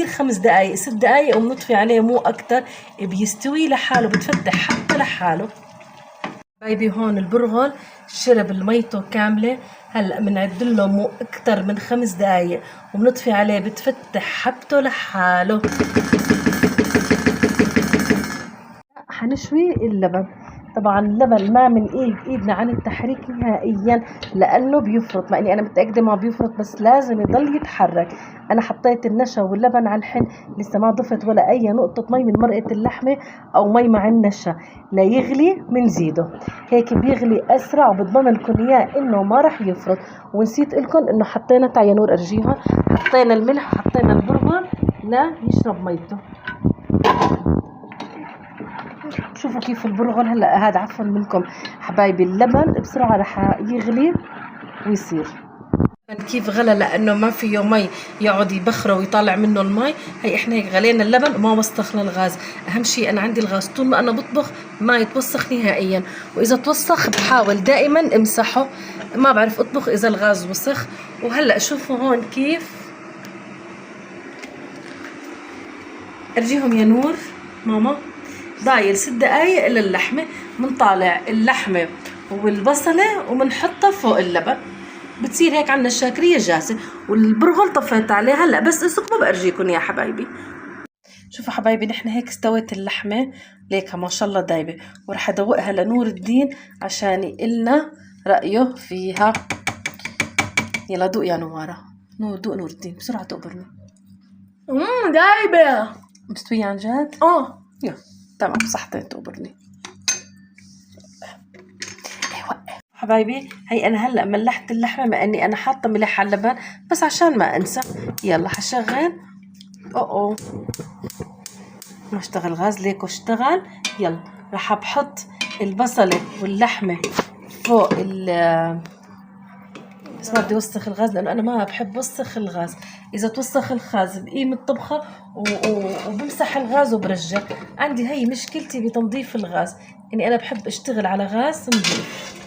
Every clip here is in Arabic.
5 دقايق 6 دقايق وبنطفي عليه مو اكتر، بيستوي لحاله، بتفتح حتى لحاله. حبايبي هون البرغل شرب الميته كامله، هلا بنعد له مو اكتر من 5 دقايق وبنطفي عليه، بتفتح حبته لحاله. حنشوي اللبن. طبعا اللبن ما من ايدنا عن التحريك نهائيا لانه بيفرط، مع اني انا متاكده ما بيفرط بس لازم يضل يتحرك. انا حطيت النشا واللبن على الحن، لسه ما ضفت ولا اي نقطه مي من مرقه اللحمه او مي مع النشا. لا يغلي بنزيده، هيك بيغلي اسرع وبضمن لكم اياه انه ما راح يفرط. ونسيت لكم انه حطينا تعالي نور ارجيها، حطينا الملح وحطينا البرغل لا يشرب ميته. شوفوا كيف البرغل هلا هذا عفوا منكم حبايبي، اللبن بسرعه رح يغلي ويصير كيف غلى لانه ما فيه مي يقعد يبخره ويطلع منه المي. هي احنا هيك غلينا اللبن وما وسخنا الغاز. اهم شيء انا عندي الغاز طول ما انا بطبخ ما يتوسخ نهائيا، واذا توسخ بحاول دائما امسحه، ما بعرف اطبخ اذا الغاز وسخ. وهلا شوفوا هون كيف ارجيهم يا نور ماما. ضايل 6 دقايق للحمه، بنطالع اللحمه والبصله وبنحطها فوق اللبن، بتصير هيك عنا الشاكريه جاهزه. والبرغل طفيت عليه هلا بس اسكبوا بارجيكم يا حبايبي. شوفوا حبايبي نحن هيك استوت اللحمه ليكها ما شاء الله دايبه، ورح ادوقها لنور الدين عشان يقلنا رايه فيها. يلا دوق يا نواره. نور دوق نور الدين بسرعه تقبرني. دايبه مستويه عن جد؟ يلا تمام صحتين تقبرني. حبايبي هي انا هلا ملحت اللحمه، مع اني انا حاطه ملح على اللبن بس عشان ما انسى. يلا حشغل. ما اشتغل غاز ليكو اشتغل. يلا راح بحط البصله واللحمه فوق بس ما بدي اوسخ الغاز لانه انا ما بحب اوسخ الغاز. اذا توسخ الغاز بقيم الطبخه وبمسح الغاز وبرجع. عندي هي مشكلتي بتنظيف الغاز، اني انا بحب اشتغل على غاز نظيف.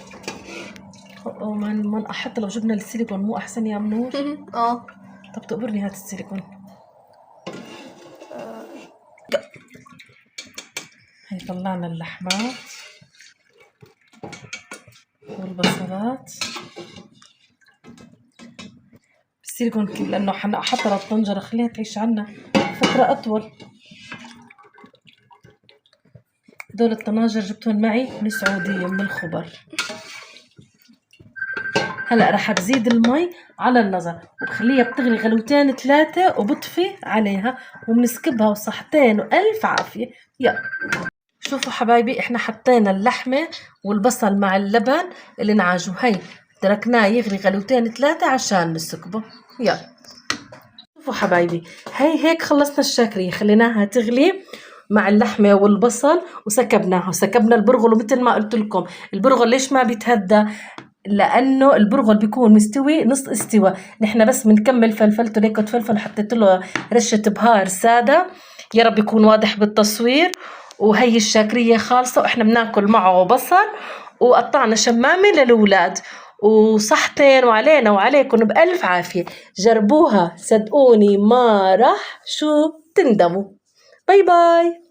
ما حتى لو جبنا السيليكون مو احسن يا منور؟ طب تقبرني هات السيليكون. هي طلعنا اللحمات والبصلات السيليكون لانه حطها الطنجره خليها تعيش عنا فتره اطول. دول الطناجر جبتهم معي من السعوديه من الخبر. هلا رح بزيد المي على النظر وبخليها بتغلي غلوتين 3 وبطفي عليها وبنسكبها وصحتين والف عافيه. يلا شوفوا حبايبي احنا حطينا اللحمه والبصل مع اللبن اللي نعاجه، هي تركناه يغلي غلوتين 3 عشان نسكبه. يلا شوفوا حبايبي هي هيك خلصنا الشاكريه، خليناها تغلي مع اللحمه والبصل وسكبناها وسكبنا البرغل. ومثل ما قلت لكم البرغل ليش ما بيتهدى؟ لانه البرغل بيكون مستوي نص استوى. نحن بس بنكمل فلفلته ليكة فلفل وحطيت له رشه بهار ساده، يا رب يكون واضح بالتصوير. وهي الشاكريه خالصه واحنا بناكل معه بصل وقطعنا شمامه للاولاد وصحتين وعلينا وعليكم بألف عافيه. جربوها صدقوني ما راح تندموا. باي باي.